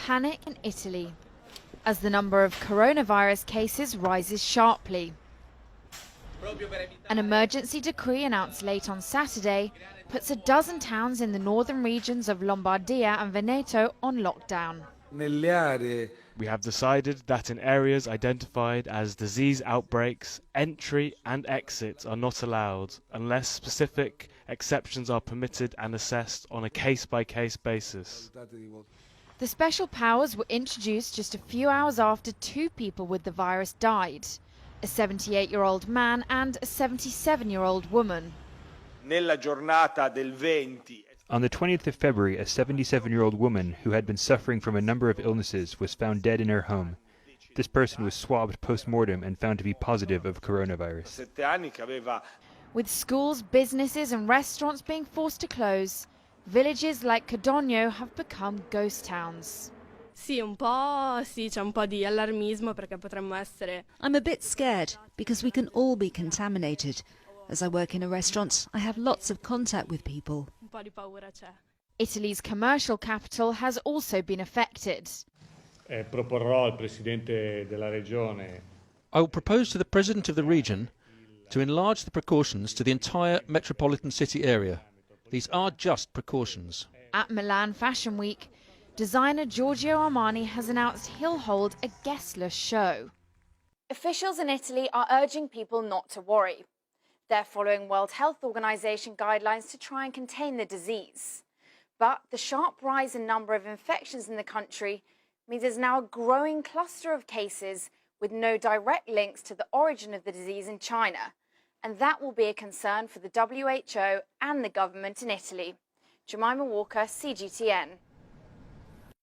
Panic in Italy as the number of coronavirus cases rises sharply. An emergency decree announced late on Saturday puts a dozen towns in the northern regions of Lombardia and Veneto on lockdown. We have decided that in areas identified as disease outbreaks, entry and exit are not allowed unless specific exceptions are permitted and assessed on a case-by-case basis. The special powers were introduced just a few hours after two people with the virus died, a 78-year-old man and a 77-year-old woman. On the 20th of February, a 77-year-old woman who had been suffering from a number of illnesses was found dead in her home. This person was swabbed post-mortem and found to be positive of coronavirus. With schools, businesses and restaurants being forced to close, villages like Codogno have become ghost towns. Sì, un po' sì, c'è un po' di allarmismo perché potremmo essere. I'm a bit scared because we can all be contaminated. As I work in a restaurant, I have lots of contact with people. Un po' di paura c'è. Italy's commercial capital has also been affected. Proporrò al Presidente della Regione. I will propose to the President of the region to enlarge the precautions to the entire metropolitan city area. These are just precautions. At Milan Fashion Week, designer Giorgio Armani has announced he'll hold a guestless show. Officials in Italy are urging people not to worry. They're following World Health Organization guidelines to try and contain the disease. But the sharp rise in number of infections in the country means there's now a growing cluster of cases with no direct links to the origin of the disease in China. And that will be a concern for the WHO and the government in Italy. Jemima Walker, CGTN.